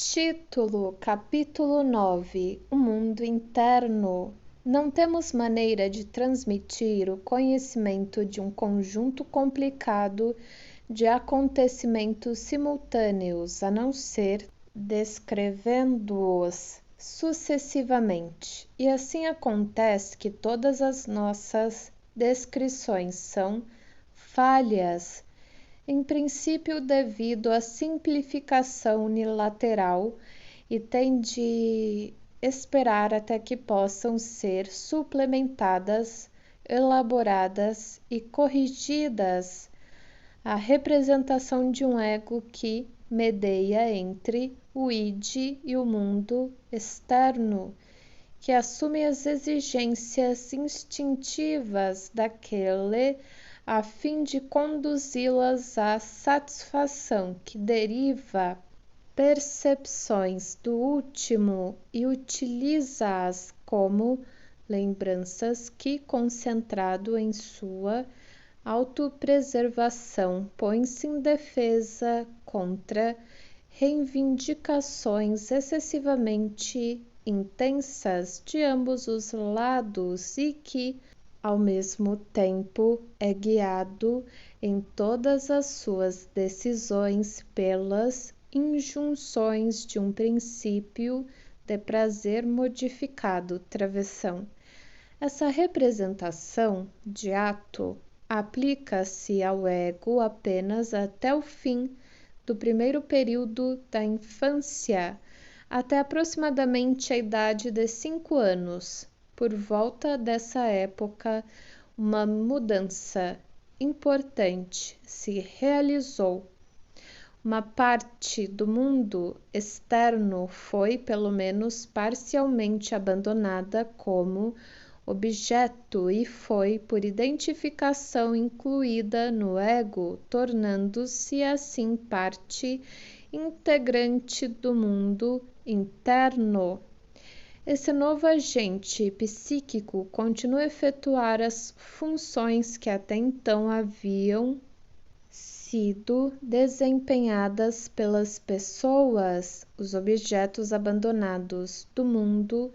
Título, capítulo 9: O mundo interno. Não temos maneira de transmitir o conhecimento de um conjunto complicado de acontecimentos simultâneos, a não ser descrevendo-os sucessivamente. E assim acontece que todas as nossas descrições são falhas, em princípio devido à simplificação unilateral, e tem de esperar até que possam ser suplementadas, elaboradas e corrigidas a representação de um ego que medeia entre o id e o mundo externo, que assume as exigências instintivas daquele a fim de conduzi-las à satisfação que deriva percepções do último e utiliza-as como lembranças que, concentrado em sua autopreservação, põe-se em defesa contra reivindicações excessivamente intensas de ambos os lados e que, ao mesmo tempo, é guiado em todas as suas decisões pelas injunções de um princípio de prazer modificado, travessão. Essa representação de ato aplica-se ao ego apenas até o fim do primeiro período da infância, até aproximadamente a idade de 5 anos. Por volta dessa época, uma mudança importante se realizou. Uma parte do mundo externo foi, pelo menos parcialmente, abandonada como objeto e foi, por identificação, incluída no ego, tornando-se assim parte integrante do mundo interno. Esse novo agente psíquico continua a efetuar as funções que até então haviam sido desempenhadas pelas pessoas, os objetos abandonados do mundo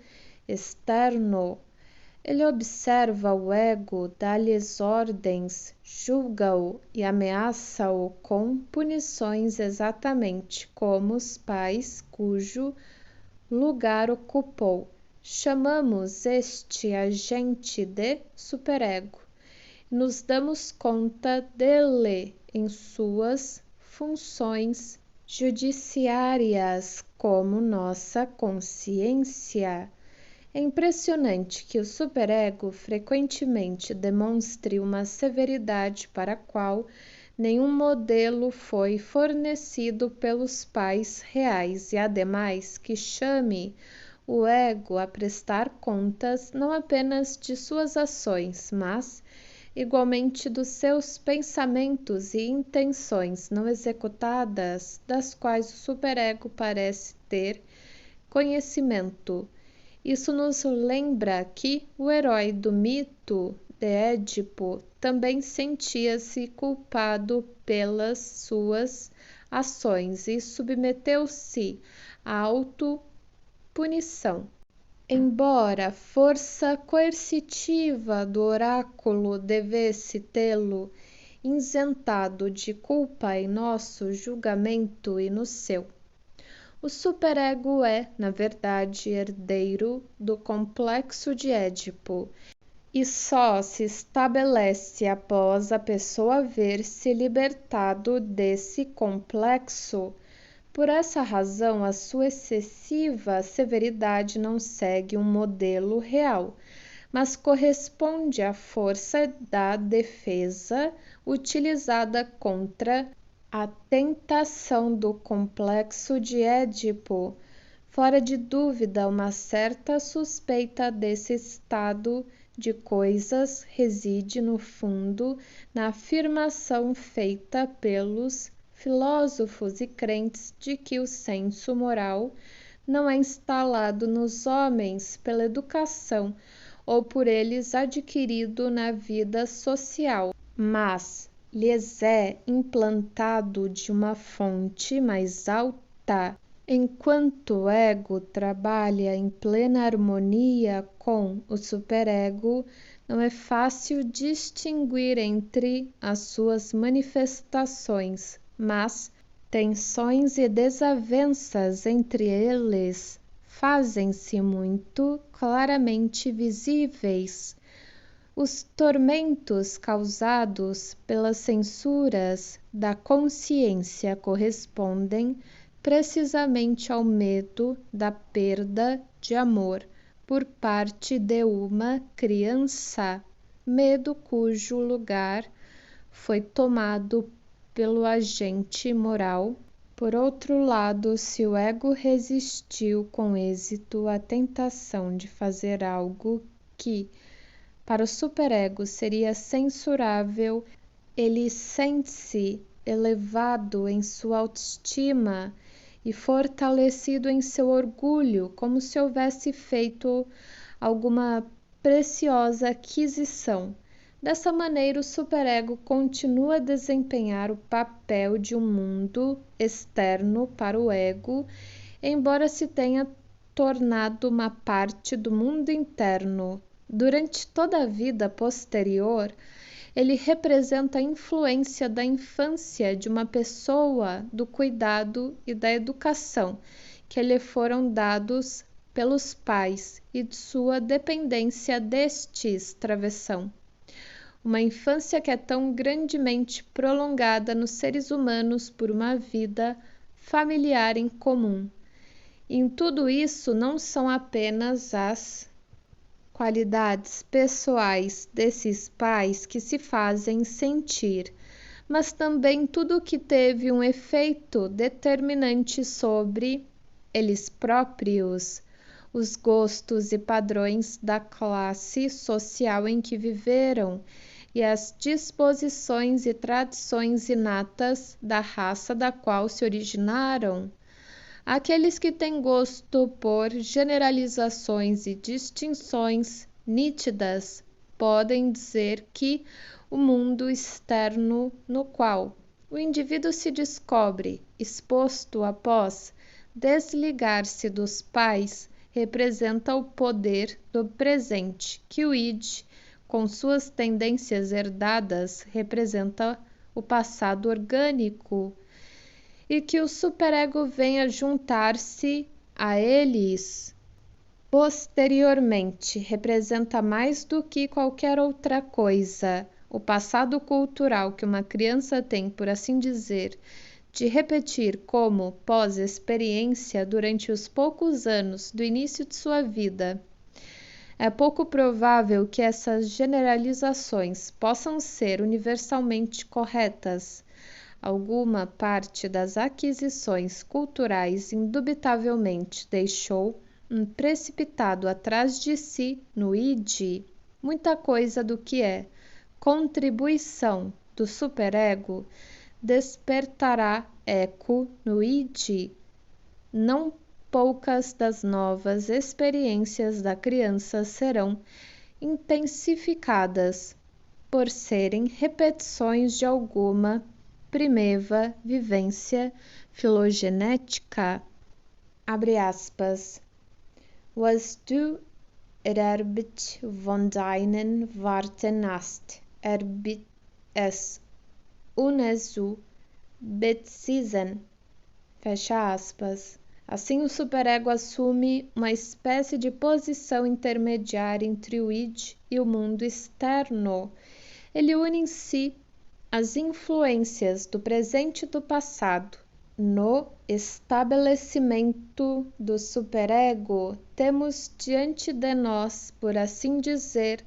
externo. Ele observa o ego, dá-lhes ordens, julga-o e ameaça-o com punições exatamente como os pais cujo lugar ocupou. Chamamos este agente de superego e nos damos conta dele em suas funções judiciárias como nossa consciência. É impressionante que o superego frequentemente demonstre uma severidade para a qual nenhum modelo foi fornecido pelos pais reais e, ademais, que chame o ego a prestar contas não apenas de suas ações, mas igualmente dos seus pensamentos e intenções não executadas, das quais o superego parece ter conhecimento. Isso nos lembra que o herói do mito de Édipo também sentia-se culpado pelas suas ações e submeteu-se à autopunição. Embora a força coercitiva do oráculo devesse tê-lo isentado de culpa em nosso julgamento e no seu, o superego é, na verdade, herdeiro do complexo de Édipo e só se estabelece após a pessoa haver-se libertado desse complexo. Por essa razão, a sua excessiva severidade não segue um modelo real, mas corresponde à força da defesa utilizada contra a tentação do complexo de Édipo. Fora de dúvida, uma certa suspeita desse estado de coisas reside, no fundo, na afirmação feita pelos filósofos e crentes de que o senso moral não é instalado nos homens pela educação ou por eles adquirido na vida social, mas lhes é implantado de uma fonte mais alta Enquanto o ego trabalha em plena harmonia com o superego, não é fácil distinguir entre as suas manifestações, mas tensões e desavenças entre eles fazem-se muito claramente visíveis. Os tormentos causados pelas censuras da consciência correspondem precisamente ao medo da perda de amor por parte de uma criança, medo cujo lugar foi tomado pelo agente moral. Por outro lado, se o ego resistiu com êxito à tentação de fazer algo que, para o superego, seria censurável, ele sente-se elevado em sua autoestima e fortalecido em seu orgulho, como se houvesse feito alguma preciosa aquisição. Dessa maneira, o superego continua a desempenhar o papel de um mundo externo para o ego, embora se tenha tornado uma parte do mundo interno. Durante toda a vida posterior, ele representa a influência da infância de uma pessoa, do cuidado e da educação que lhe foram dados pelos pais e de sua dependência destes travessão. Uma infância que é tão grandemente prolongada nos seres humanos por uma vida familiar em comum. E em tudo isso não são apenas as qualidades pessoais desses pais que se fazem sentir, mas também tudo que teve um efeito determinante sobre eles próprios, os gostos e padrões da classe social em que viveram e as disposições e tradições inatas da raça da qual se originaram. Aqueles que têm gosto por generalizações e distinções nítidas podem dizer que o mundo externo no qual o indivíduo se descobre exposto após desligar-se dos pais representa o poder do presente, que o id, com suas tendências herdadas, representa o passado orgânico, e que o superego venha juntar-se a eles posteriormente representa mais do que qualquer outra coisa o passado cultural que uma criança tem, por assim dizer, de repetir como pós-experiência durante os poucos anos do início de sua vida. É pouco provável que essas generalizações possam ser universalmente corretas. Alguma parte das aquisições culturais indubitavelmente deixou precipitado atrás de si no id muita coisa do que é contribuição do superego despertará eco no id. Não poucas das novas experiências da criança serão intensificadas por serem repetições de alguma primeva vivência filogenética. Abre aspas. Was du erbit von deinen Warten hast, erbit es unesu beziesen. Fecha aspas. Assim, o superego assume uma espécie de posição intermediária entre o id e o mundo externo. Ele une em si as influências do presente e do passado. No estabelecimento do superego, temos diante de nós, por assim dizer,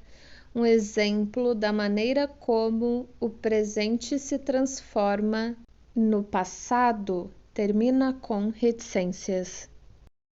um exemplo da maneira como o presente se transforma no passado. Termina com reticências.